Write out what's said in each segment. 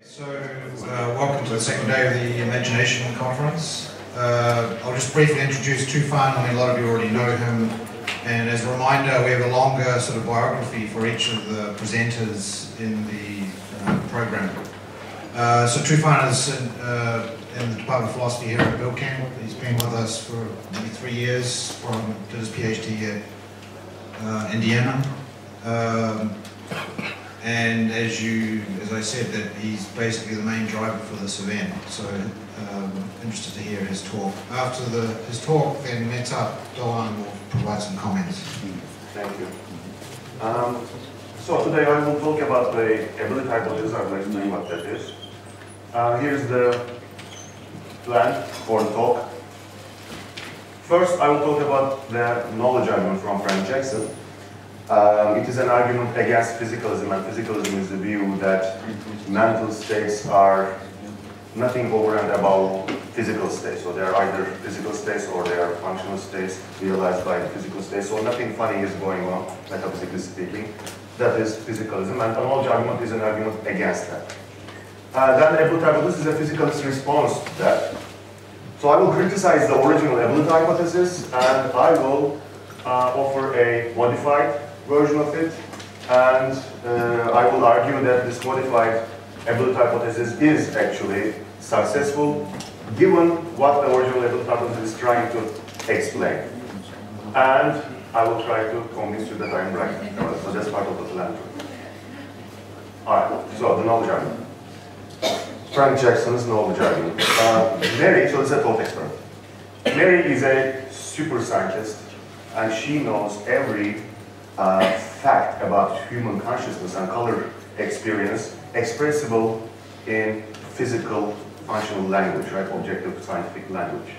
So, welcome to the second day of the Imagination Conference. I'll just briefly introduce Tufan. I mean, a lot of you already know him. And as a reminder, we have a longer sort of biography for each of the presenters in the program. So Tufan is in the Department of Philosophy here at Bilkent. He's been with us for maybe 3 years, did his PhD at Indiana. And as I said, that he's basically the main driver for this event. So interested to hear his talk. After his talk, then Meta Doan will provide some comments. Thank you. So today I will talk about the ability hypothesis. I'd like to tell you what that is. Here's the plan for the talk. First, I will talk about the knowledge argument from Frank Jackson. It is an argument against physicalism, and physicalism is the view that mental states are nothing over and above physical states. So they are either physical states or they are functional states realized by the physical states. So nothing funny is going on, metaphysically speaking. That is physicalism, and the knowledge argument is an argument against that. Then ability hypothesis is a physicalist response to that. So I will criticize the original ability hypothesis, and I will offer a modified version of it, and I will argue that this modified ability hypothesis is actually successful given what the original ability hypothesis is trying to explain. And I will try to convince you that I am right. So that's part of the plan. Alright, so the knowledge argument. Frank Jackson's knowledge argument. Mary, so it's a thought experiment. Mary is a super scientist, and she knows every fact about human consciousness and color experience expressible in physical functional language, right? Objective scientific language.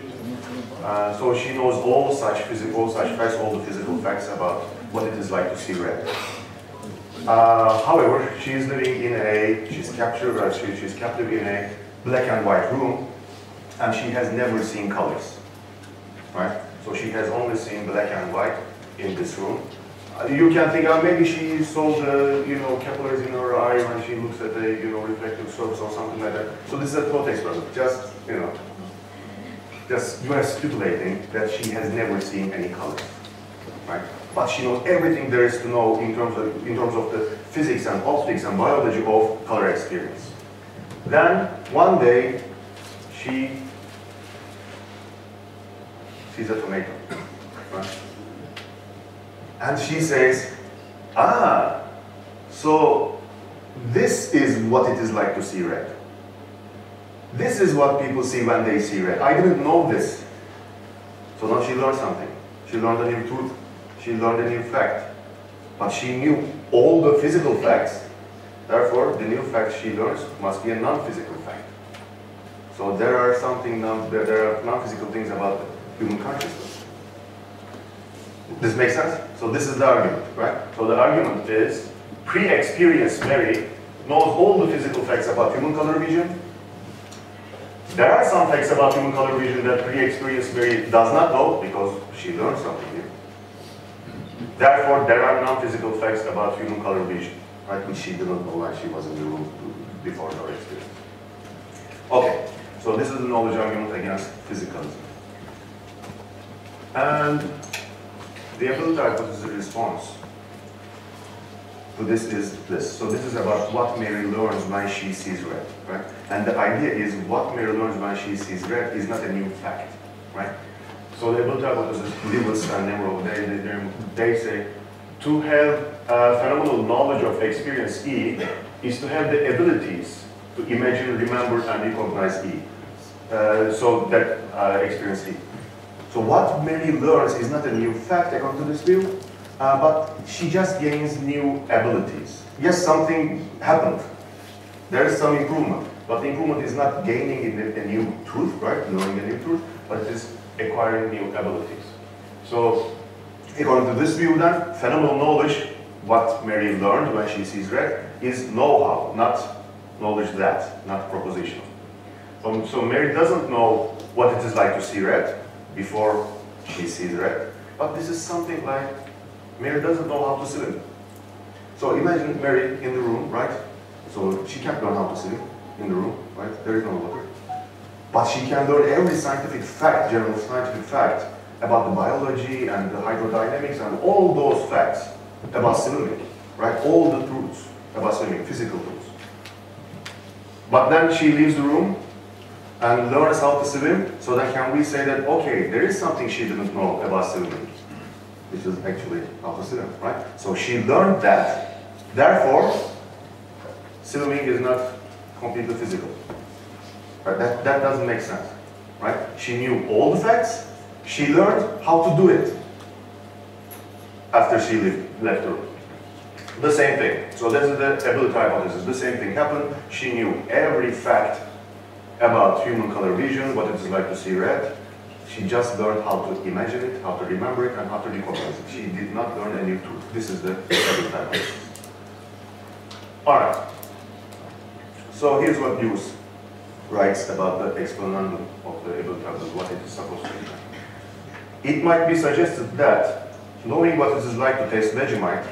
So she knows all such facts, all the physical facts about what it is like to see red. However, she is living in she's captured in a black and white room, and she has never seen colors, right? So she has only seen black and white in this room. You can think, maybe she saw the, capillaries in her eye when she looks at the, reflective surface or something like that. So this is a thought experiment. Just, you are stipulating that she has never seen any colors, right? But she knows everything there is to know in terms of the physics and optics and biology of color experience. Then one day she sees a tomato, right? And she says, so this is what it is like to see red. This is what people see when they see red. I didn't know this. So now she learned something. She learned a new truth. She learned a new fact. But she knew all the physical facts. Therefore, the new fact she learns must be a non-physical fact. So there are non-physical things about human consciousness. This makes sense? So this is the argument, right? So the argument is, pre-experienced Mary knows all the physical facts about human color vision. There are some facts about human color vision that pre-experienced Mary does not know because she learned something new. Therefore, there are non-physical facts about human color vision, right? Which she didn't know when she was in the room before her experience. Okay, so this is the knowledge argument against physicalism. And the ability hypothesis response to this is this. So this is about what Mary learns when she sees red, right? And the idea is what Mary learns when she sees red is not a new fact, right? So the ability hypothesis, Lewis and Nemrov, they say to have phenomenal knowledge of experience E is to have the abilities to imagine, remember, and recognize E. So that experience E. So what Mary learns is not a new fact according to this view, but she just gains new abilities. Yes, something happened. There is some improvement, but the improvement is not gaining a new truth, right? Knowing a new truth, but it is acquiring new abilities. So according to this view then, phenomenal knowledge, what Mary learned when she sees red, is know-how, not knowledge that, not propositional. So Mary doesn't know what it is like to see red before she sees red. But this is something like Mary doesn't know how to swim. So imagine Mary in the room, right? So she can't learn how to swim. in the room, right? There is no water. But she can learn every scientific fact, general scientific fact, about the biology and the hydrodynamics and all those facts about swimming, right? All the truths about swimming, physical truths. But then she leaves the room and learns how to swim, so then can we say that, okay, there is something she didn't know about swimming, which is actually how to swim, right? So she learned that, therefore, swimming is not completely physical. Right? That doesn't make sense, right? She knew all the facts, she learned how to do it after she left the room. The same thing. So this is the ability hypothesis. The same thing happened. She knew every fact about human color vision, what it is like to see red. She just learned how to imagine it, how to remember it, and how to recognize it. She did not learn any truth. This is the ability hypothesis. All right. So here's what Hughes writes about the explanandum of the ability hypothesis, what it is supposed to be. It might be suggested that knowing what it is like to taste Vegemite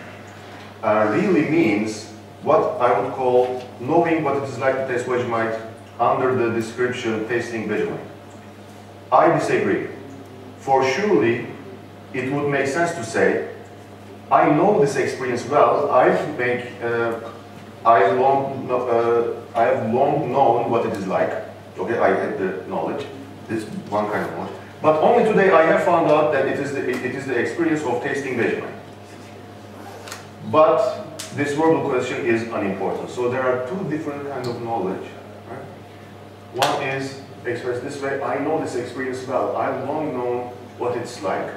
really means what I would call knowing what it is like to taste Vegemite under the description tasting Vegemite. I disagree. For surely it would make sense to say, I know this experience well, I have long known what it is like. Okay, I had the knowledge, this one kind of knowledge. But only today I have found out that it is the experience of tasting Vegemite. But this verbal question is unimportant. So there are two different kinds of knowledge. Right? One is expressed this way, I know this experience well, I've long known what it's like.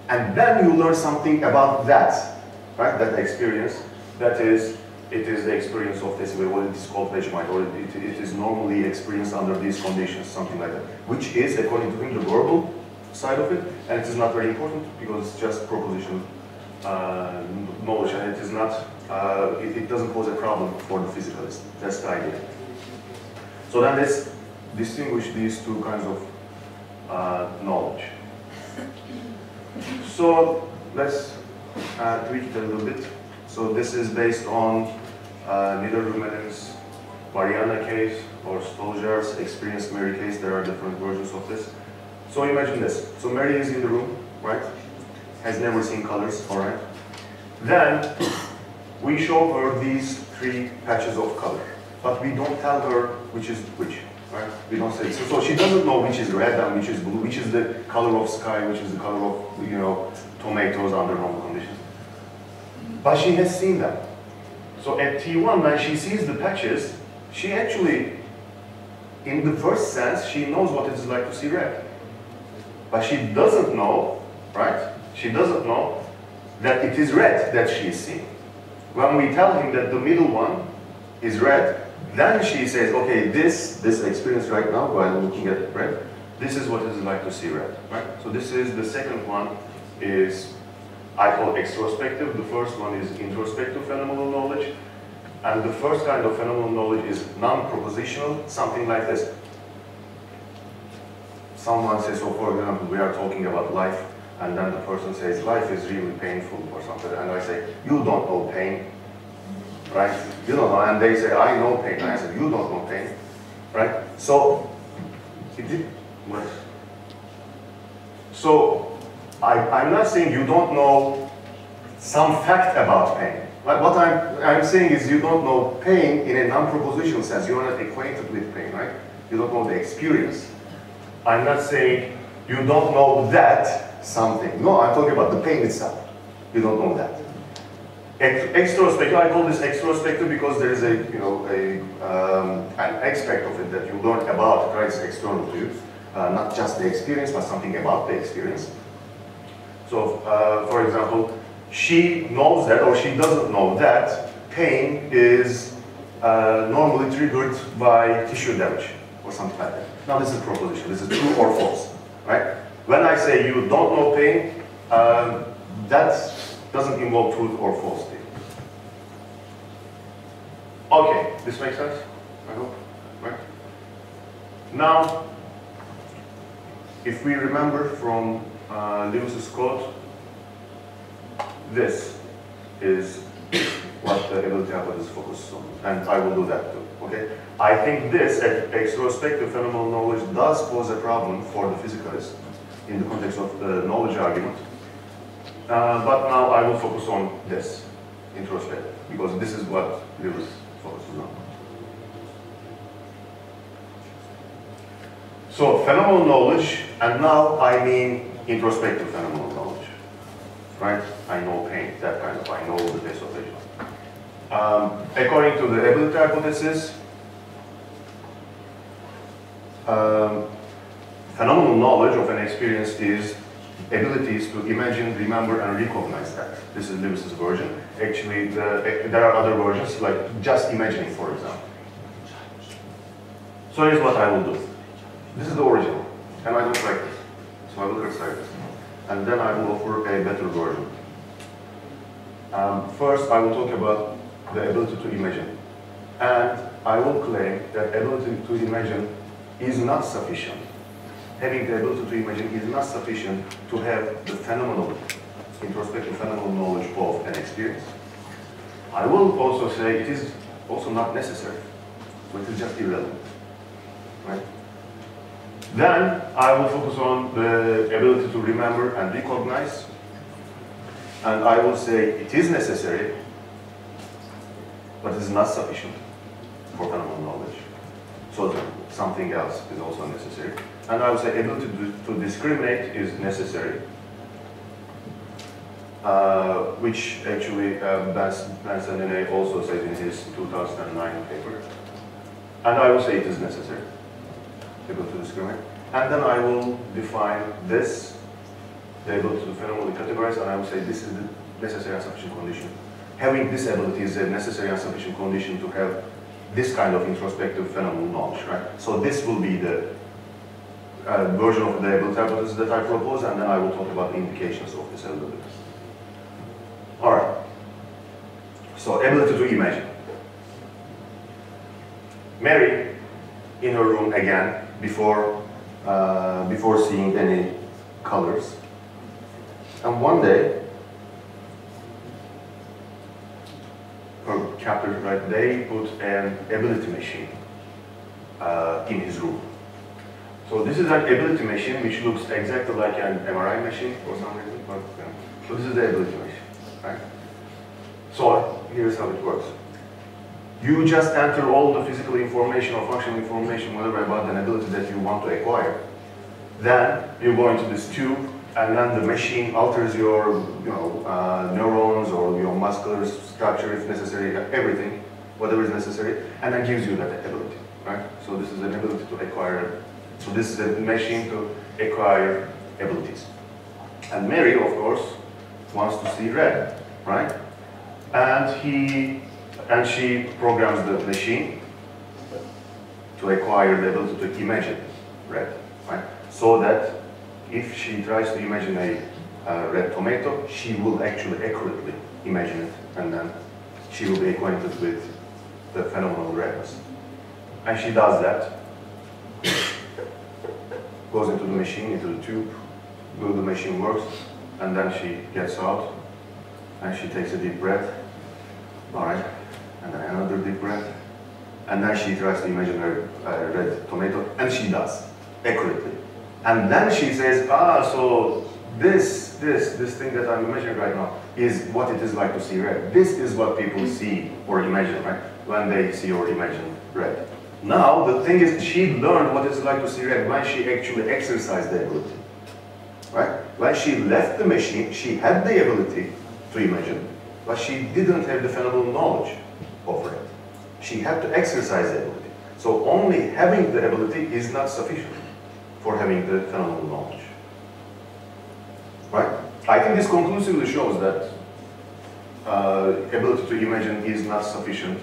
And then you learn something about that, right? That experience, that is, it is the experience of this, what it is called Vegemite, or it is normally experienced under these conditions, something like that, which is, according to him, the verbal side of it, and it is not very important because it's just propositional knowledge, and it is not, it doesn't pose a problem for the physicalist. That's the idea. So then let's distinguish these two kinds of knowledge. So let's tweak it a little bit. So this is based on Niederrumelin's Mariana case or Stoljar's experienced Mary case. There are different versions of this. So imagine this. So Mary is in the room, right? Has never seen colors, all right? Then we show her these three patches of color, but we don't tell her which is which, right? We don't say. So she doesn't know which is red and which is blue, which is the color of sky, which is the color of, you know, tomatoes under normal conditions. But she has seen them. So at T1, when she sees the patches, she actually, in the first sense, she knows what it is like to see red. But she doesn't know, right? She doesn't know that it is red that she is seeing. When we tell him that the middle one is red, then she says, okay, this experience right now, while looking at red, this is what it is like to see red, right? So this is the second one, is I call extrospective. The first one is introspective phenomenal knowledge. And the first kind of phenomenal knowledge is non-propositional, something like this. Someone says, so for example, we are talking about life, and then the person says, life is really painful or something, and I say, you don't know pain, right? You don't know, and they say, I know pain, and I say, you don't know pain, right? So, I'm not saying you don't know some fact about pain. What I'm saying is you don't know pain in a non-propositional sense. You're not acquainted with pain, right? You don't know the experience. I'm not saying you don't know that something. No, I'm talking about the pain itself. You don't know that. Extrospective, I call this extrospective because there is an aspect of it that you learn about, right? It's external to you. Not just the experience, but something about the experience. So, for example, she knows that, or she doesn't know that pain is normally triggered by tissue damage or something like that. Now this is proposition. This is true or false, right? When I say you don't know pain, that doesn't involve truth or falsity. Okay, this makes sense, I hope, right? Now, if we remember from Lewis's quote, this is what the ability hypothesis focuses on, and I will do that too. Okay? I think this extrospective phenomenal knowledge does pose a problem for the physicalist in the context of the knowledge argument. But now I will focus on this, introspective, because this is what Lewis focuses on. So, phenomenal knowledge, and now I mean introspective phenomenal knowledge, right? I know pain, that kind of, I know the taste of vision. According to the ability hypothesis, phenomenal knowledge of an experience is abilities to imagine, remember, and recognize that. This is Lewis's version. Actually, there are other versions, like just imagining, for example. So here's what I will do. This is the original, and I don't like this. So I will recite this. And then I will offer a better version. First, I will talk about the ability to imagine. And I will claim that ability to imagine is not sufficient. Having the ability to imagine is not sufficient to have the phenomenal, introspective phenomenal knowledge of an experience. I will also say it is also not necessary. So it is just irrelevant. Right? Then I will focus on the ability to remember and recognize. And I will say it is necessary, but it is not sufficient for phenomenal knowledge. So something else is also necessary. And I will say ability to discriminate is necessary, which actually Benson also said in his 2009 paper. And I will say it is necessary, ability to discriminate. And then I will define this, the ability to phenomenally categorize, and I will say this is the necessary and sufficient condition. Having this ability is a necessary and sufficient condition to have this kind of introspective phenomenal knowledge, right? So this will be the version of the ability hypothesis that I propose, and then I will talk about the indications of this ability. All right. So ability to imagine. Mary, in her room again, before seeing any colors, and one day, her captor, right, they put an ability machine in his room. So this is an ability machine which looks exactly like an MRI machine for some reason, but so this is the ability machine, right? So here's how it works. You just enter all the physical information or functional information, whatever, about an ability that you want to acquire. Then you go into this tube, and then the machine alters your, neurons or your muscular structure if necessary, everything, whatever is necessary, and then gives you that ability, right? So this is an ability to acquire. So this is a machine to acquire abilities. And Mary, of course, wants to see red, right? And she programs the machine to acquire the ability to imagine red, right? So that if she tries to imagine a red tomato, she will actually accurately imagine it, and then she will be acquainted with the phenomenal redness. And she does that. Goes into the machine, into the tube, the machine works, and then she gets out, and she takes a deep breath, all right, and then another deep breath, and then she tries to imagine a red tomato, and she does, accurately. And then she says, so this thing that I'm imagining right now is what it is like to see red. This is what people see or imagine, right, when they see or imagine red. Now, the thing is, she learned what it's like to see red when she actually exercised the ability, right? When she left the machine, she had the ability to imagine, but she didn't have the phenomenal knowledge of red. She had to exercise the ability. So only having the ability is not sufficient for having the phenomenal knowledge, right? I think this conclusively shows that ability to imagine is not sufficient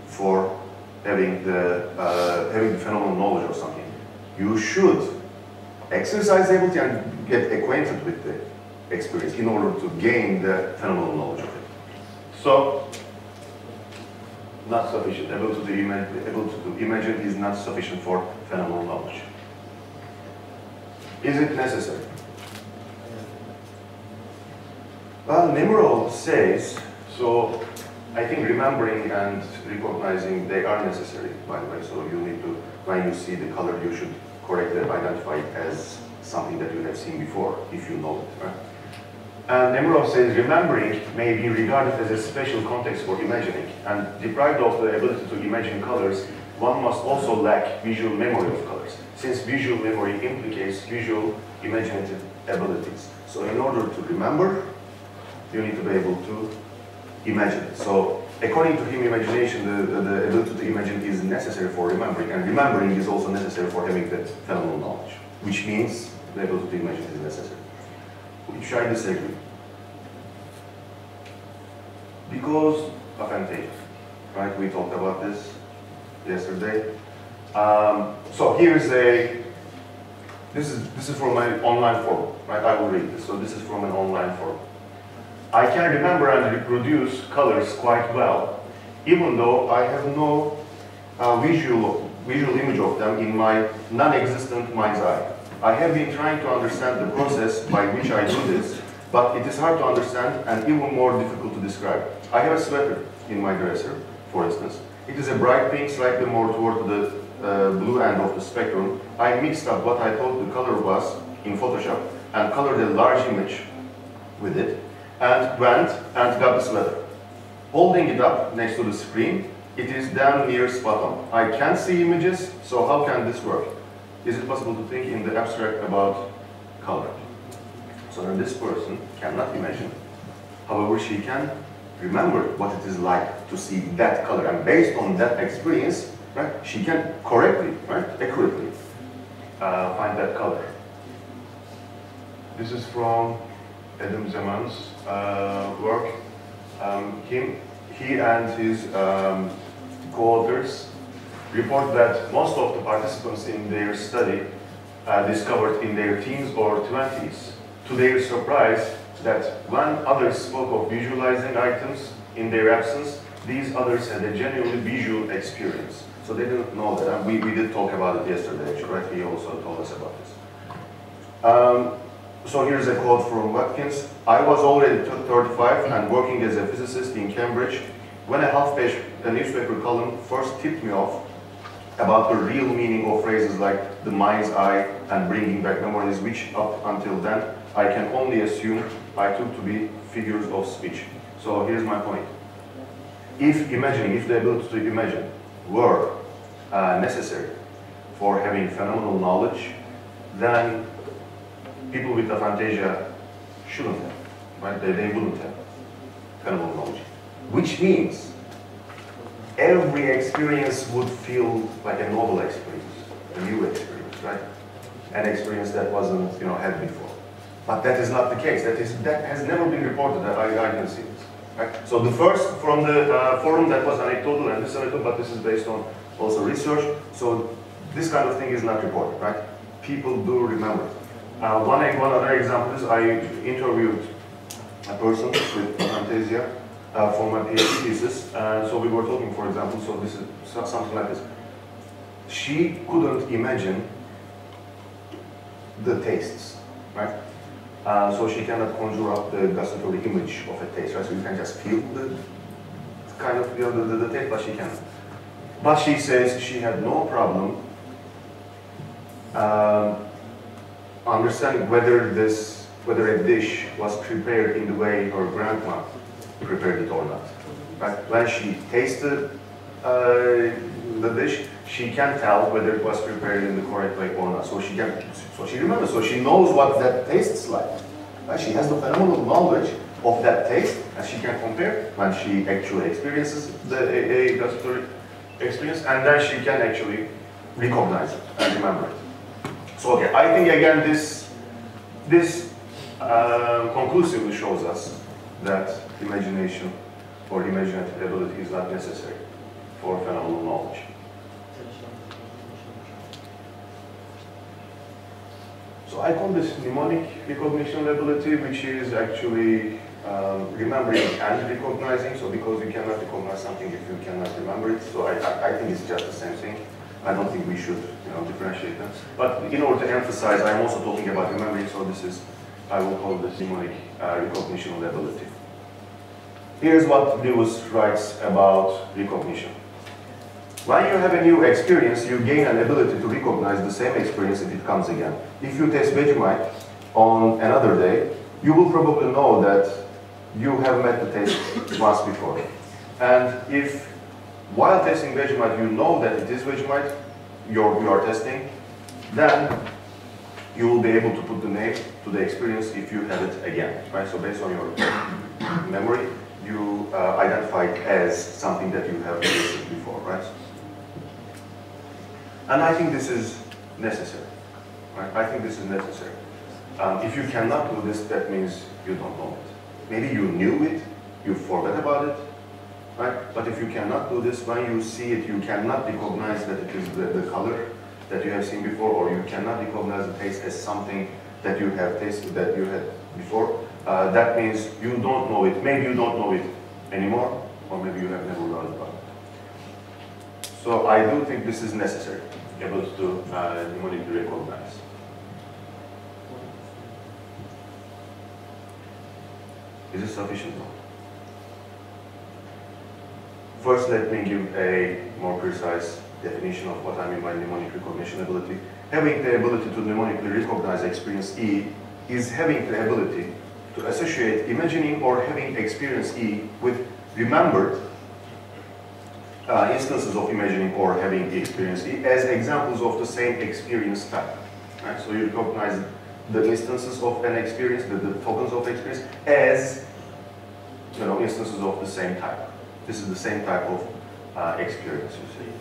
for having the phenomenal knowledge of something. You should exercise the ability and get acquainted with the experience in order to gain the phenomenal knowledge of it. So, not sufficient. Ability to imagine is not sufficient for phenomenal knowledge. Is it necessary? Well, Nimrod says, so I think remembering and recognizing, they are necessary, by the way. So you need to, when you see the color, you should correctly identify it as something that you have seen before, if you know it, right? And Nemirov says, remembering may be regarded as a special context for imagining, and deprived of the ability to imagine colors, one must also lack visual memory of colors, since visual memory implicates visual imaginative abilities. So in order to remember, you need to be able to imagine it. So according to him, imagination, the ability to imagine is necessary for remembering, and remembering is also necessary for having that phenomenal knowledge, which means the ability to imagine is necessary. Which I disagree. Because of aphantasia, right? We talked about this yesterday. So here's a, this is from my online forum, right? I will read this. So this is from an online forum. I can remember and reproduce colors quite well, even though I have no visual image of them in my non-existent mind's eye. I have been trying to understand the process by which I do this, but it is hard to understand and even more difficult to describe. I have a sweater in my dresser, for instance. It is a bright pink, slightly more toward the blue end of the spectrum. I mixed up what I thought the color was in Photoshop and colored a large image with it, and went and got the sweater. Holding it up next to the screen, it is damn near spot on. I can't see images, so how can this work? Is it possible to think in the abstract about color? So then this person cannot imagine. However, she can remember what it is like to see that color, and based on that experience, right, she can correctly, right, accurately find that color. This is from Adam Zeman's work. He and his co-authors report that most of the participants in their study discovered in their teens or 20s, to their surprise, that when others spoke of visualizing items in their absence, these others had a genuinely visual experience. So they didn't know that, and we did talk about it yesterday, actually, right? He also told us about this. So here's a quote from Watkins. I was already 35 and working as a physicist in Cambridge when a half-page newspaper column first tipped me off about the real meaning of phrases like the mind's eye and bringing back memories, which up until then I can only assume I took to be figures of speech. So here's my point. If the ability to imagine were necessary for having phenomenal knowledge, then people with aphantasia shouldn't have, right? They wouldn't have phenomenal knowledge. Which means every experience would feel like a novel experience, a new experience, right? An experience that wasn't, had before. But that is not the case. That has never been reported. I can see this. Right? So the first from the forum, that was anecdotal, and this anecdotal, but this is based on also research. So this kind of thing is not reported, right? People do remember. One other example is I interviewed a person with aphantasia for my PhD thesis, and so we were talking, for example, so this is something like this. She couldn't imagine the tastes, right? So she cannot conjure up the gustatory image of a taste, right? So you can just feel the kind of, the taste, but she can't. But she says she had no problem understanding whether a dish was prepared in the way her grandma prepared it or not. Right? When she tasted the dish, she can tell whether it was prepared in the correct way or not. So she remembers. So she knows what that tastes like. Right? She has the phenomenal knowledge of that taste, and she can compare when she actually experiences a gustatory experience, and then she can actually recognize it and remember it. So okay, I think again this conclusively shows us that imagination or imaginative ability is not necessary for phenomenal knowledge. So I call this mnemonic recognition ability, which is actually remembering and recognizing. So because you cannot recognize something if you cannot remember it, so I think it's just the same thing. I don't think we should differentiate them. But in order to emphasize, I'm also talking about remembering, so this is, I will call this mnemonic recognition ability. here's what Lewis writes about recognition. When you have a new experience, you gain an ability to recognize the same experience if it comes again. If you taste Vegemite on another day, you will probably know that you have met the taste once before. And if while tasting Vegemite you know that it is Vegemite you are testing, then you will be able to put the name to the experience if you have it again. Right? So based on your memory, you identify it as something that you have tasted before. Right? And I think this is necessary. Right? I think this is necessary. If you cannot do this, that means you don't know it. Maybe you knew it, you forgot about it, right? But if you cannot do this, when you see it, you cannot recognize that it is the color that you have seen before, or you cannot recognize the taste as something that you have tasted, that you had before. That means you don't know it. Maybe you don't know it anymore, or maybe you have never learned about it. So I do think this is necessary, able to mnemonically recognize. Is it sufficient? No. First, let me give a more precise definition of what I mean by mnemonic recognition ability. Having the ability to mnemonically recognize experience E is having the ability to associate imagining or having experience E with remembered instances of imagining or having the experience E as examples of the same experience type. Right? So you recognize the instances of an experience, the tokens of experience, as instances of the same type. This is the same type of experience, you see.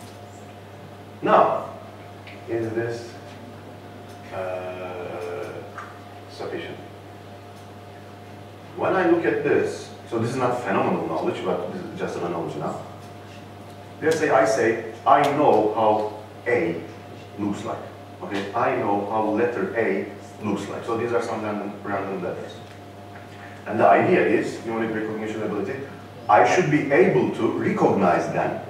Now, is this sufficient? When I look at this, so this is not phenomenal knowledge, but this is just an analogy now. Let's say I know how A looks like. Okay, I know how letter A looks like. So these are some random letters. And the idea is, mnemonic recognition ability, I should be able to recognize them,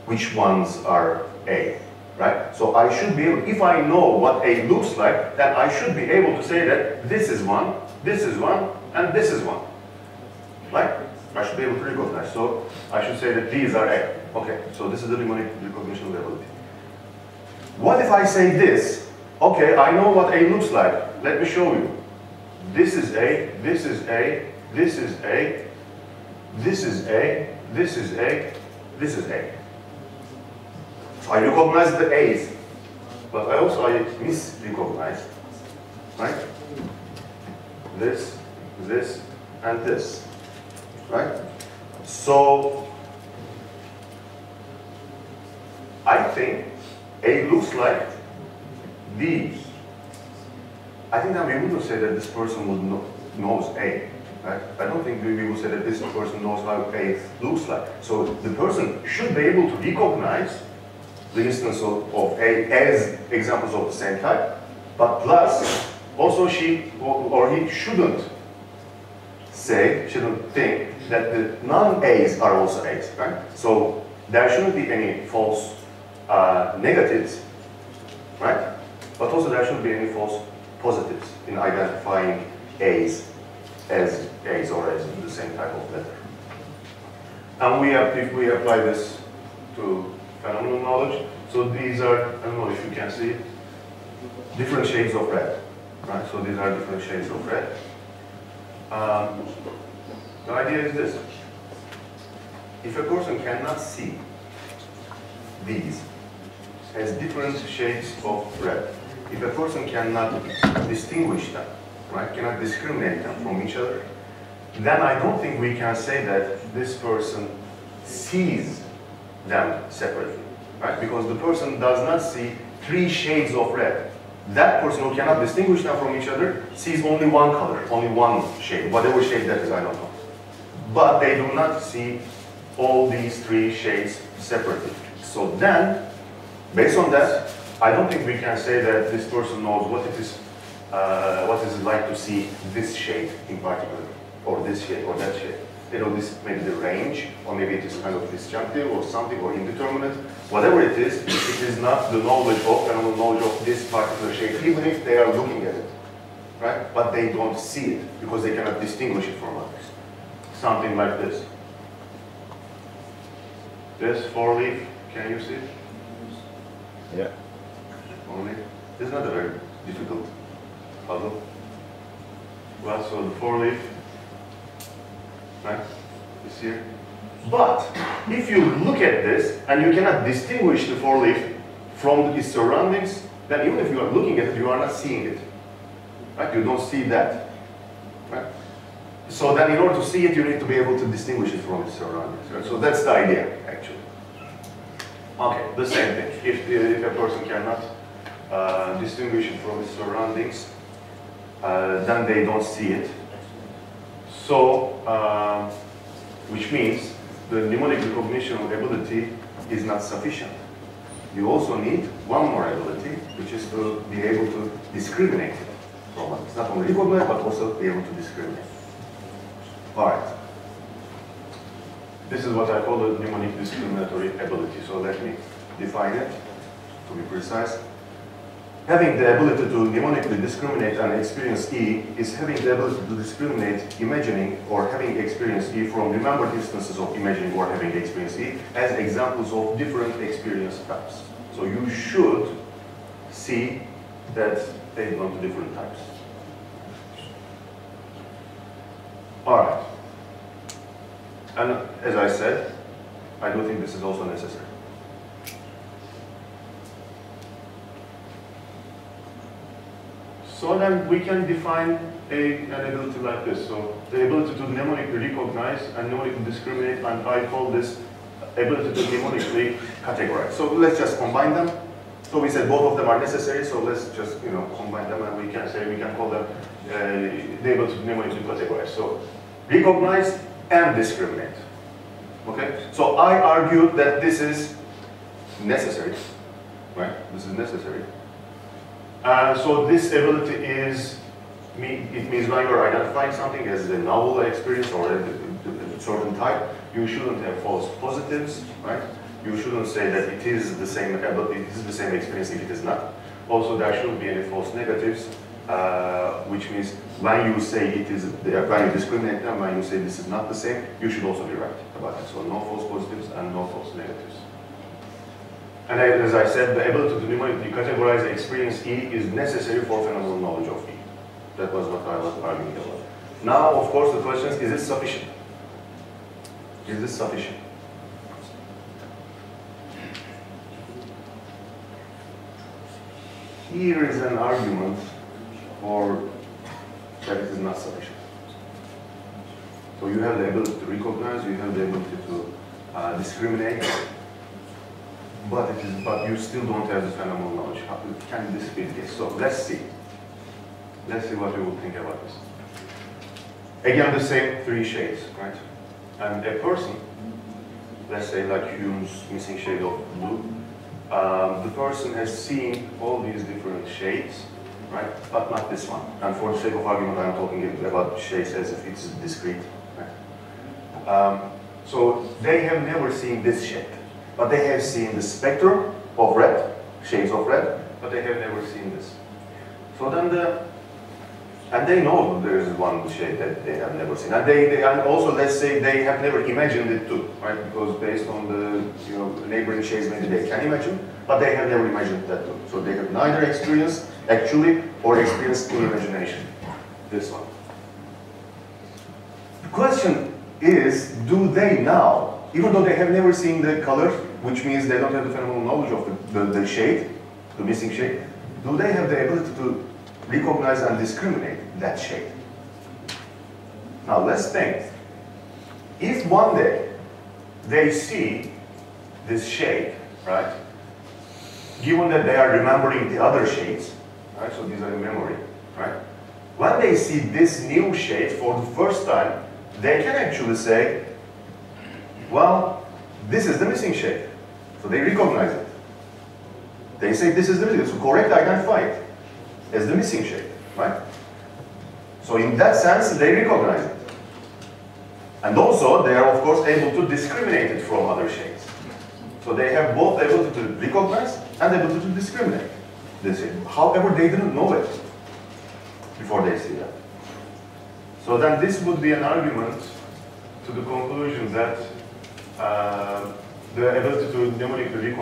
which ones are A, right? So I should be able, if I know what A looks like, then I should be able to say that this is one, and this is one, right? I should be able to recognize. So I should say that these are A. Okay, so this is the mnemonic recognition ability. What if I say this? Okay, I know what A looks like. Let me show you. This is A, this is A, this is A, this is A, this is A, this is A. So I recognize the A's, but I misrecognize, right? This, and this, right? So I think A looks like these. I think that we wouldn't say that this person knows A, right? I don't think we will say that this person knows how A looks like. So the person should be able to recognize the instance of A as examples of the same type, but plus also she or he shouldn't think that the non-A's are also A's, right? So there shouldn't be any false negatives, right? But also there shouldn't be any false positives in identifying A's as A's or as the same type of letter. And if we apply this to phenomenal knowledge, so these are, I don't know if you can see, different shades of red, right? So these are different shades of red. The idea is this: if a person cannot see these as different shades of red, if a person cannot distinguish them, right, cannot discriminate them from each other, then I don't think we can say that this person sees them separately, right? Because the person does not see 3 shades of red. That person who cannot distinguish them from each other sees only one color, only one shade, whatever shade that is, I don't know. But they do not see all these 3 shades separately. So then, based on that, I don't think we can say that this person knows what it is like to see this shade in particular, or this shade, or that shade. They know this, maybe the range, or maybe it is kind of disjunctive or something, or indeterminate. Whatever it is not the knowledge of, phenomenal knowledge of this particular shade, even if they are looking at it, right? But they don't see it, because they cannot distinguish it from others. Something like this. This four-leaf, can you see? Yeah. Only. It's not a very difficult puzzle. Well, so the four-leaf, right, is here. But if you look at this and you cannot distinguish the four-leaf from its surroundings, then even if you are looking at it, you are not seeing it. Right? You don't see that. Right? So then in order to see it, you need to be able to distinguish it from its surroundings. Right? So that's the idea, actually. Okay, the same thing. If a person cannot distinguish it from its surroundings, then they don't see it. So, which means the mnemonic recognition ability is not sufficient. You also need one more ability, which is to be able to discriminate from it. It's not only recognize, but also be able to discriminate. All right. This is what I call the mnemonic discriminatory ability. So let me define it to be precise. Having the ability to mnemonically discriminate and experience E is having the ability to discriminate imagining or having experienced E from remembered instances of imagining or having experienced E as examples of different experience types. So you should see that they belong to different types. All right. And as I said, I do think this is also necessary. So then we can define an ability like this. So the ability to mnemonically recognize and mnemonically discriminate, and I call this ability to mnemonically categorize. So let's just combine them. So we said both of them are necessary, so let's just combine them, and we can call them the ability to mnemonically categorize. So recognize and discriminate. Okay? So I argued that this is necessary, right? This is necessary. So this ability is, it means when you're identifying something as a novel experience or a certain type, you shouldn't have false positives, right? You shouldn't say that it is the same ability, it is the same experience if it is not. Also, there shouldn't be any false negatives, which means when you say it is, when you discriminate them, when you say this is not the same, you should also be right about it. So no false positives and no false negatives. And as I said, the ability to mnemonically categorize experience E is necessary for phenomenal knowledge of E. That was what I was arguing about. Now, of course, the question is it sufficient? Is this sufficient? Here is an argument for that it is not sufficient. So you have the ability to recognize, you have the ability to discriminate, but you still don't have the phenomenal knowledge. How can this be the case? So let's see. Let's see what you will think about this. Again, the same three shades, right? And a person, let's say like Hume's missing shade of blue, the person has seen all these different shades, right? But not this one. And for the sake of argument, I'm talking about shades as if it's discrete, right? So they have never seen this shade, but they have seen the spectrum of red, shades of red, but they have never seen this. So then and they know there is one shade that they have never seen. And also, let's say they have never imagined it too, right? Because based on the neighboring shades, maybe they can imagine, but they have never imagined that too. So they have neither experienced actually or experienced in imagination. This one. The question is, do they now, even though they have never seen the color, which means they don't have the phenomenal knowledge of the shade, the missing shade, do they have the ability to recognize and discriminate that shade? Now let's think. If one day they see this shade, right, given that they are remembering the other shades, right, so these are in memory, right, when they see this new shade for the first time, they can actually say, well, this is the missing shade. So they recognize it. They say this is the missing, so correctly identify it as the missing shade, right? So in that sense, they recognize it. And also, they are of course able to discriminate it from other shades. So they have both the ability to recognize and the ability to discriminate this shade. However, they didn't know it before they see that. So then this would be an argument to the conclusion that the ability to mnemonically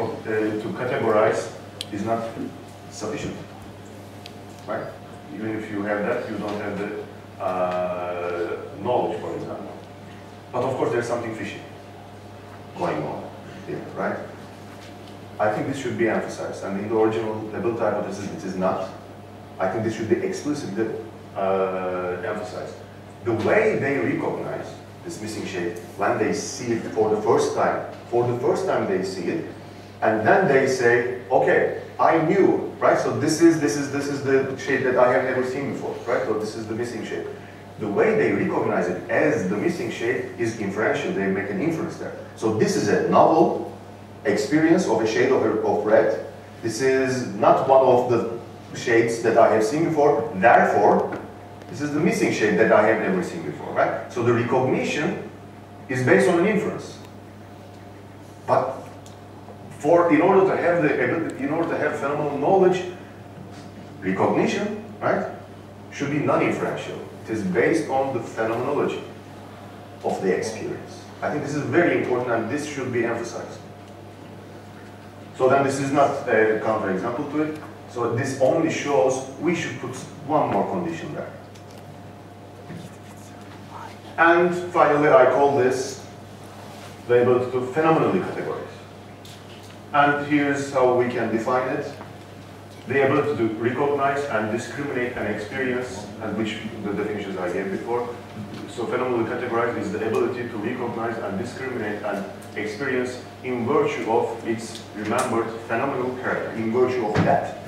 to categorize is not sufficient, right? Even if you have that, you don't have the knowledge, for example. But of course, there's something fishy going on here, right? I think this should be emphasized. And in the original ability hypothesis, it is not. I think this should be explicitly emphasized. The way they recognize this missing shape when they see it for the first time they see it, and then they say, okay, I knew, right? So this is the shape that I have never seen before, right? So this is the missing shape. The way they recognize it as the missing shape is inferential. They make an inference there. So this is a novel experience of a shade of red. This is not one of the shades that I have seen before. Therefore, this is the missing shade that I have never seen before, right? So the recognition is based on an inference. But in order to have phenomenal knowledge, recognition, right, should be non-inferential. It is based on the phenomenology of the experience. I think this is very important, and this should be emphasized. So then this is not a counterexample to it. So this only shows we should put one more condition there. And finally, I call this the ability to phenomenally categorize. And here's how we can define it. The ability to recognize and discriminate an experience, and which the definitions I gave before. So phenomenally categorize is the ability to recognize and discriminate an experience in virtue of its remembered phenomenal character, in virtue of that.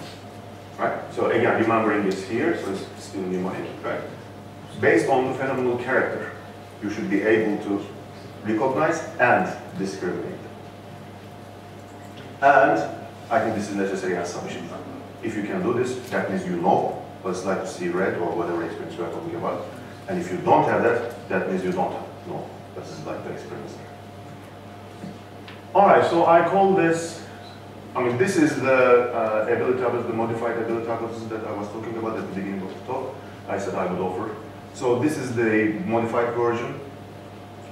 Right? So again, remembering is here, so it's still mnemonic, right? Based on the phenomenal character, you should be able to recognize and discriminate. And I think this is necessary and sufficient. If you can do this, that means you know what it's like to see red or whatever experience we are talking about. And if you don't have that, that means you don't know what it's like to experience that. All right, so I call this, this is the ability hypothesis, the modified ability hypothesis that I was talking about at the beginning of the talk. I said I would offer. So this is the modified version.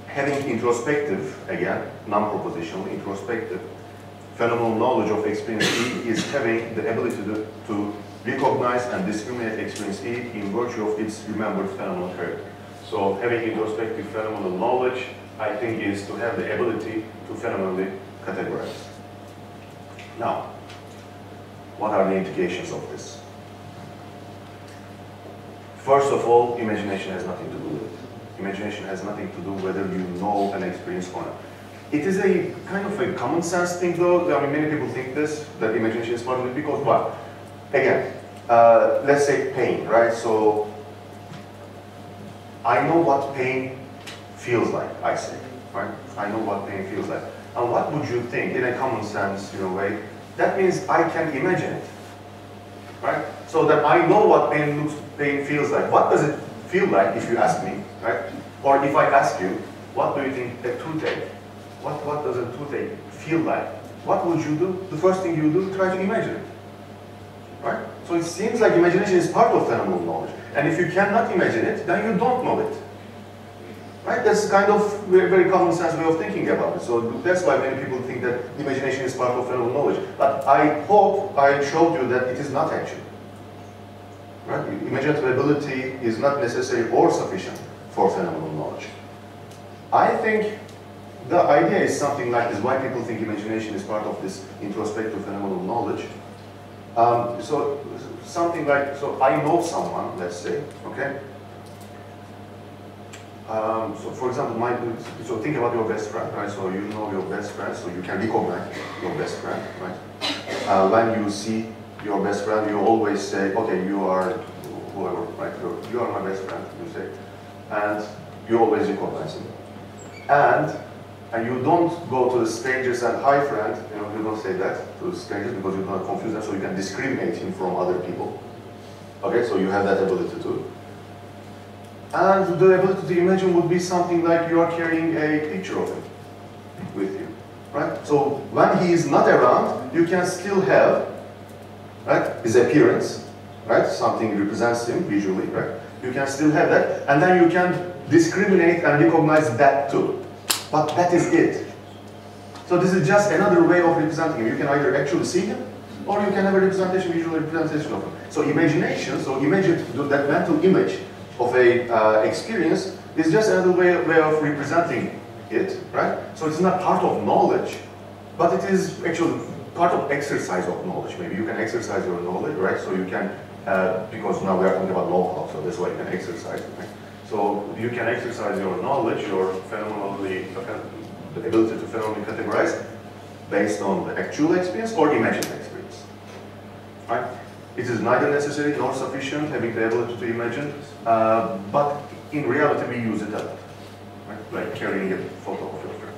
Having introspective, again, non-propositional, introspective, phenomenal knowledge of experience E is having the ability to recognize and discriminate experience E in virtue of its remembered phenomenal character. So having introspective phenomenal knowledge, I think, is to have the ability to phenomenally categorize. Now, what are the implications of this? First of all, imagination has nothing to do with it. Imagination has nothing to do whether you know an experience or not. It is a kind of a common sense thing, though. Many people think this, that imagination is part of it, because what? Again, let's say pain, right? So I know what pain feels like, I say, right? I know what pain feels like. And what would you think, in a common sense, way? That means I can imagine it, right? So that I know what pain feels like. What does it feel like if you ask me, right? Or if I ask you, what do you think a toothache? What does a toothache feel like? What would you do? The first thing you do, try to imagine it, right? So it seems like imagination is part of phenomenal knowledge. And if you cannot imagine it, then you don't know it, right? That's kind of very, very common sense way of thinking about it. So that's why many people think that imagination is part of phenomenal knowledge. But I hope I showed you that it is not actually. Right? Imaginative ability is not necessary or sufficient for phenomenal knowledge. I think the idea is something like this, why people think imagination is part of this introspective phenomenal knowledge. So something like, so I know someone, let's say, okay? So for example, so think about your best friend, right? So you know your best friend, so you can recognize your best friend, right? When you see your best friend, you always say, okay, you are whoever, right? You are my best friend, you say. And you always recognize him. And you don't go to the strangers and, hi friend, you don't say that to the strangers because you don't confuse them, so you can discriminate him from other people. Okay, so you have that ability too. And the ability to imagine would be something like you are carrying a picture of him with you, right? So when he is not around, you can still have, right, his appearance, right? Something represents him visually, right? You can still have that, and then you can discriminate and recognize that too. But that is it. So this is just another way of representing him. You can either actually see him, or you can have a representation, visual representation of him. So imagination, so imagine that mental image of a experience is just another way of representing it, right? So it's not part of knowledge, but it is actually part of exercise of knowledge. Maybe you can exercise your knowledge, right? So you can, because now we are talking about know-how, so that's why you can exercise, right? So you can exercise your knowledge, your phenomenally, the ability to phenomenally categorize based on the actual experience or imagined experience, right? It is neither necessary nor sufficient having the ability to imagine, but in reality we use it a lot, right? Like carrying a photo of your friend.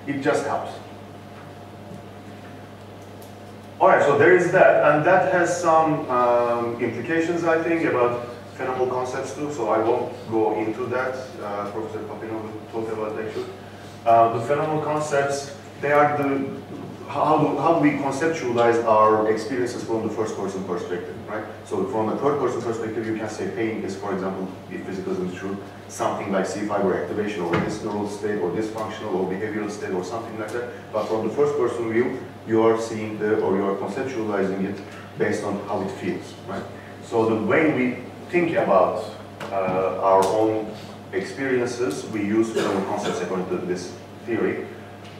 It just helps. All right, so there is that, and that has some implications, I think, about phenomenal concepts too, so I won't go into that. Professor Papino will talk about that too. The phenomenal concepts, they are how do we conceptualize our experiences from the first person perspective, right? So from a third person perspective, you can say pain is, for example, if physicalism is true, something like C fiber activation or this neural state or dysfunctional or behavioral state or something like that. But from the first person view, you are seeing or you are conceptualizing it based on how it feels, right? So the way we think about our own experiences, we use phenomenal concepts according to this theory.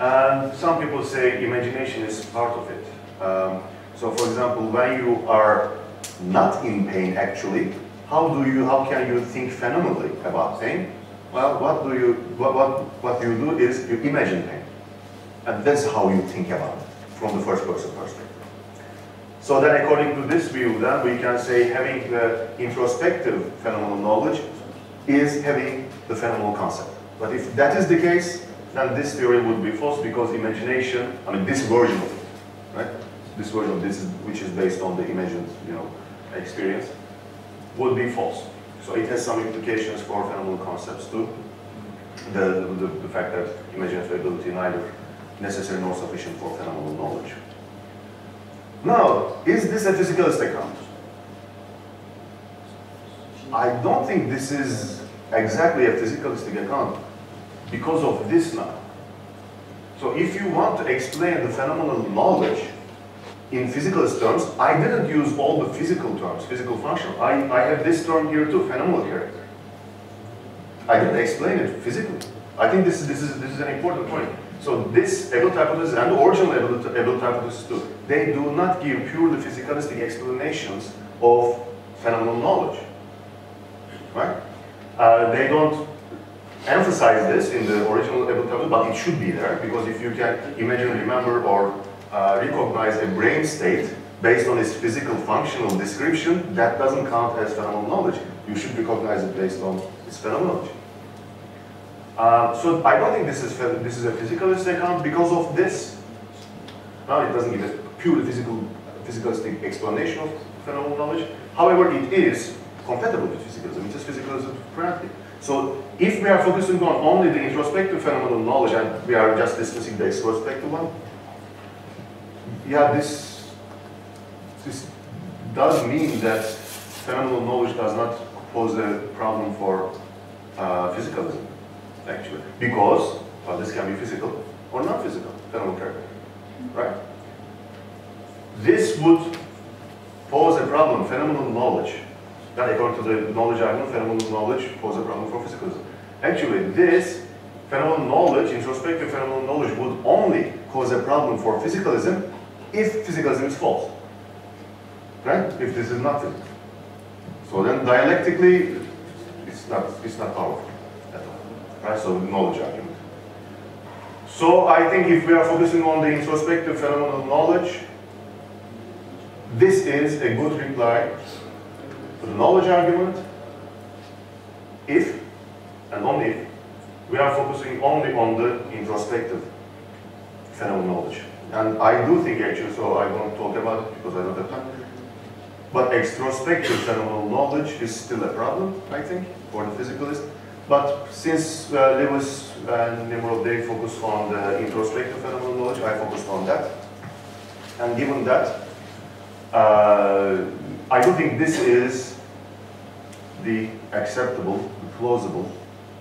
And some people say imagination is part of it. So for example, when you are not in pain actually, how can you think phenomenally about pain? Well, what you do is you imagine pain. And that's how you think about it from the first person perspective. So then according to this view, then we can say having the introspective phenomenal knowledge is having the phenomenal concept. But if that is the case, then this theory would be false because imagination, I mean this version of it, right? This version of this, which is based on the imagined, experience, would be false. So it has some implications for phenomenal concepts too. The fact that imaginative ability neither necessary nor sufficient for phenomenal knowledge. Now, is this a physicalist account? I don't think this is exactly a physicalistic account because of this now. So if you want to explain the phenomenal knowledge in physicalist terms, I didn't use all the physical terms, physical functional. I have this term here too, phenomenal character. I didn't explain it physically. I think this is an important point. So this ability hypothesis and the original ability hypothesis too, they do not give purely physicalistic explanations of phenomenal knowledge, right? They don't emphasize this in the original ability hypothesis, but it should be there because if you can imagine, remember, or recognize a brain state based on its physical functional description, that doesn't count as phenomenal knowledge. You should recognize it based on its phenomenology. So I don't think this is a physicalist account because of this. Now it doesn't give a purely physicalistic explanation of phenomenal knowledge. However, it is compatible with physicalism. It is physicalism practically. So if we are focusing on only the introspective phenomenal knowledge and we are just discussing the extrospective one, yeah, this does mean that phenomenal knowledge does not pose a problem for physicalism, actually, because this can be physical or non-physical phenomenal character, right? This would pose a problem, phenomenal knowledge. That according to the knowledge argument, phenomenal knowledge poses a problem for physicalism. Actually, this phenomenal knowledge, introspective phenomenal knowledge, would only cause a problem for physicalism if physicalism is false, right? If this is nothing. So then dialectically, it's not powerful at all, right? So knowledge argument. So I think if we are focusing on the introspective phenomenal knowledge, this is a good reply to the knowledge argument if, and only if, we are focusing only on the introspective phenomenal knowledge. And I do think actually, so I won't talk about it because I don't have time, but extrospective phenomenal knowledge is still a problem, I think, for the physicalist. But since Lewis and Nimrod, they focus on the introspective phenomenal knowledge, I focused on that. And given that, I do think this is the acceptable, the plausible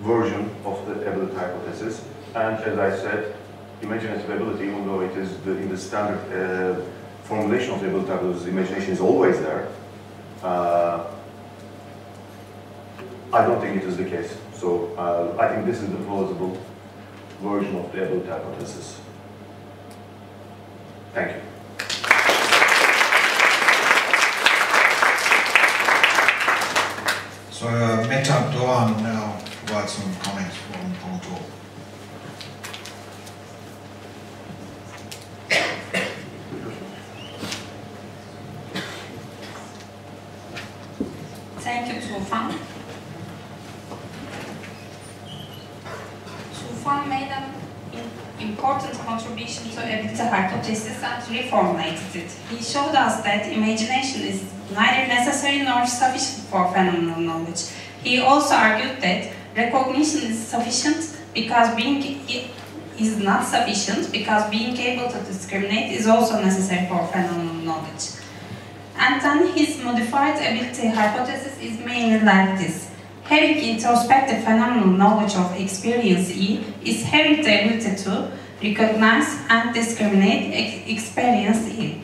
version of the ability hypothesis. And as I said, imaginative ability, even though it is in the standard formulation of the ability hypothesis, imagination is always there. I don't think it is the case. So I think this is the plausible version of the ability hypothesis. Thank you. So Meta Doğan now provides some comments on the talk. Thank you, Tufan. Tufan made an important contribution to ability hypothesis and reformulated it. He showed us that imagination is neither necessary nor sufficient for phenomenal knowledge. He also argued that recognition is sufficient because is not sufficient because being able to discriminate is also necessary for phenomenal knowledge. And then his modified ability hypothesis is mainly like this. Having introspective phenomenal knowledge of experience E is having the ability to recognize and discriminate experience E.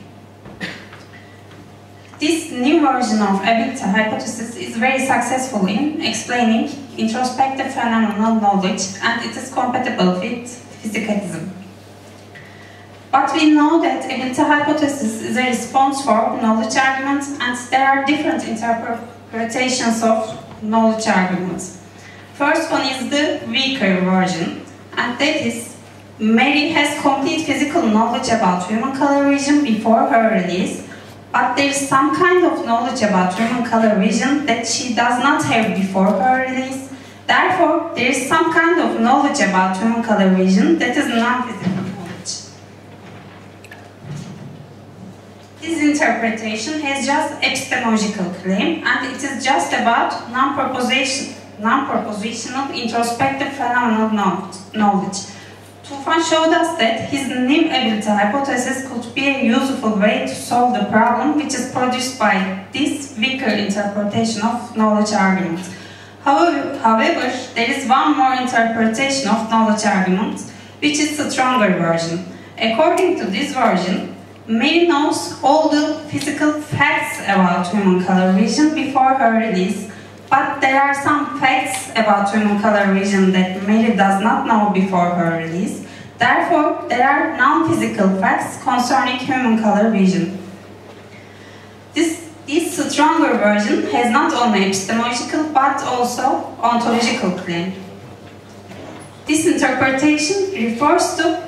This new version of ability hypothesis is very successful in explaining introspective phenomenal knowledge, and it is compatible with physicalism. But we know that ability hypothesis is a response for knowledge arguments, and there are different interpretations of knowledge arguments. First one is the weaker version, and that is Mary has complete physical knowledge about human color vision before her release, but there is some kind of knowledge about human color vision that she does not have before her release. Therefore, there is some kind of knowledge about human color vision that is non-physical knowledge. This interpretation has just epistemological claim, and it is just about non-propositional introspective phenomenal knowledge. Tufan showed us that his new ability hypothesis could be a useful way to solve the problem which is produced by this weaker interpretation of knowledge argument. However, there is one more interpretation of knowledge argument, which is the stronger version. According to this version, Mary knows all the physical facts about human color vision before her release, but there are some facts about human color vision that Mary does not know before her release. Therefore, there are non-physical facts concerning human color vision. This stronger version has not only epistemological but also ontological claim. This interpretation refers to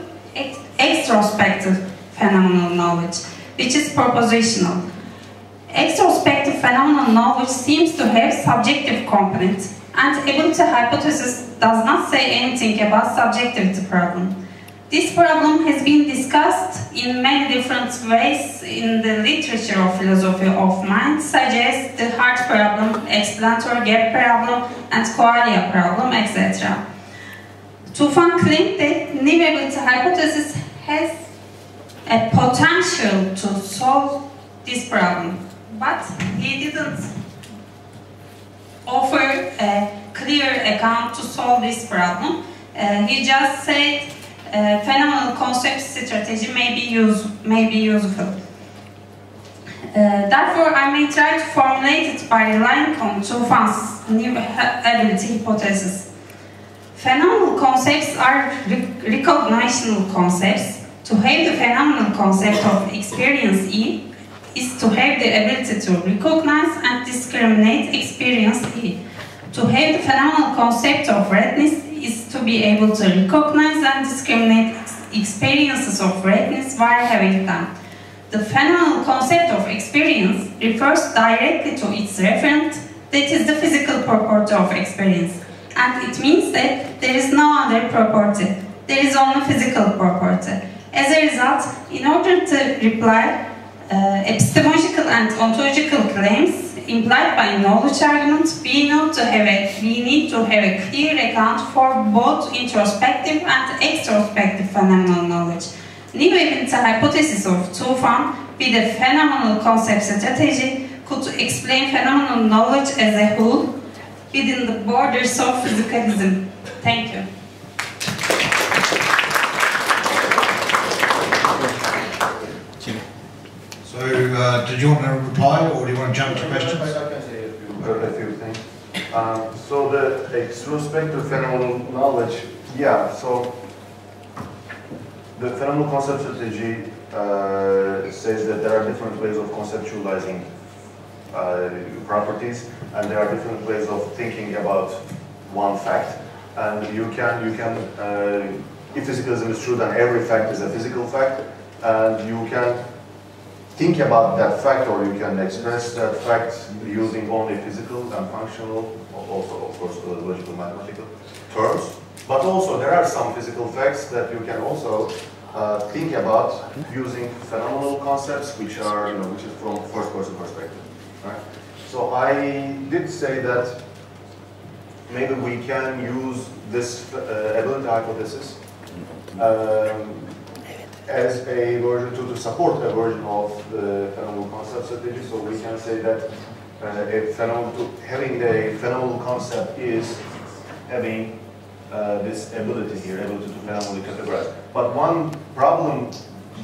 extrospective phenomenal knowledge, which is propositional. Extrospective phenomenal knowledge seems to have subjective components, and ability hypothesis does not say anything about subjectivity problem. This problem has been discussed in many different ways in the literature of philosophy of mind, such as the heart problem, explanatory gap problem, and qualia problem, etc. Tufan claimed that new ability hypothesis has a potential to solve this problem, but he didn't offer a clear account to solve this problem. He just said phenomenal concept strategy may be useful. Therefore, I may try to formulate it by relying on Tufan's new ability hypothesis. Phenomenal concepts are recognitional concepts. To have the phenomenal concept of experience E is to have the ability to recognize and discriminate experience E. To have the phenomenal concept of redness is to be able to recognize and discriminate experiences of redness while having them. The phenomenal concept of experience refers directly to its referent, that is the physical property of experience. And it means that there is no other property, there is only physical property. As a result, in order to reply epistemological and ontological claims implied by knowledge arguments, we need to have a clear account for both introspective and extrospective phenomenal knowledge. New ability hypothesis of Tufan with a phenomenal concept strategy could explain phenomenal knowledge as a whole within the borders of physicalism. Thank you. did you want to reply or do you want to jump to questions? I can say A few things. So the extrospective phenomenal knowledge, yeah, so the phenomenal concept strategy says that there are different ways of conceptualizing properties, and there are different ways of thinking about one fact. And you can if physicalism is true, then every fact is a physical fact, and you can think about that fact, or you can express that fact using only physical and functional, also of course logical mathematical terms. But also there are some physical facts that you can also think about using phenomenal concepts, which are which is from first-person perspective. Right? So I did say that maybe we can use this ability hypothesis as a version to support a version of the phenomenal concept strategy. So we can say that having a phenomenal concept is having this ability here, ability to phenomenally categorize. But one problem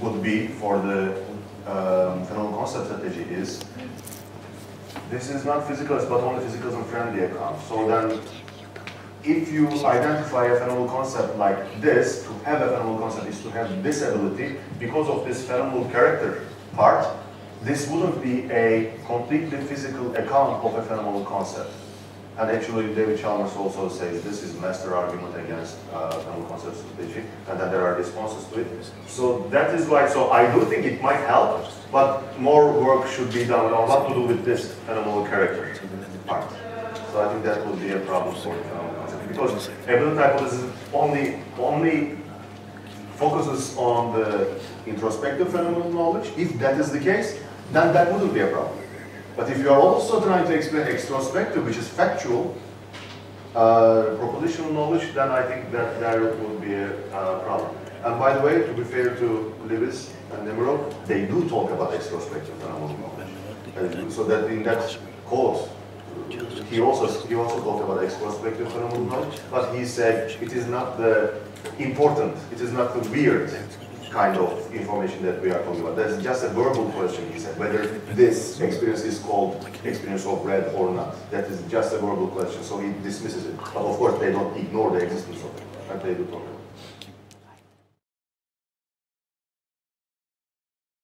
would be for the phenomenal concept strategy is this is not physicalist, but only physicalism-friendly account. So then, if you identify a phenomenal concept like this, to have a phenomenal concept is to have this ability, because of this phenomenal character part, this wouldn't be a completely physical account of a phenomenal concept. And actually, David Chalmers also says this is master argument against phenomenal concept strategy, and then there are responses to it. So that is why, so I do think it might help, but more work should be done on what to do with this phenomenal character part. So I think that would be a problem for the phenomenal concept, because ability hypothesis only focuses on the introspective phenomenal knowledge. If that is the case, then that wouldn't be a problem. But if you are also trying to explain extrospective, which is factual, propositional knowledge, then I think that there would be a problem. And by the way, to be fair to Lewis and Nemirov, they do talk about extrospective phenomenal knowledge. So that in that quote, he also talked about extrospective phenomenal knowledge, but he said it is not the important, it is not the weird kind of information that we are talking about. That's just a verbal question, he said, whether this experience is called experience of red or not. That is just a verbal question, so he dismisses it. But of course, they don't ignore the existence of it, and they do talk about it.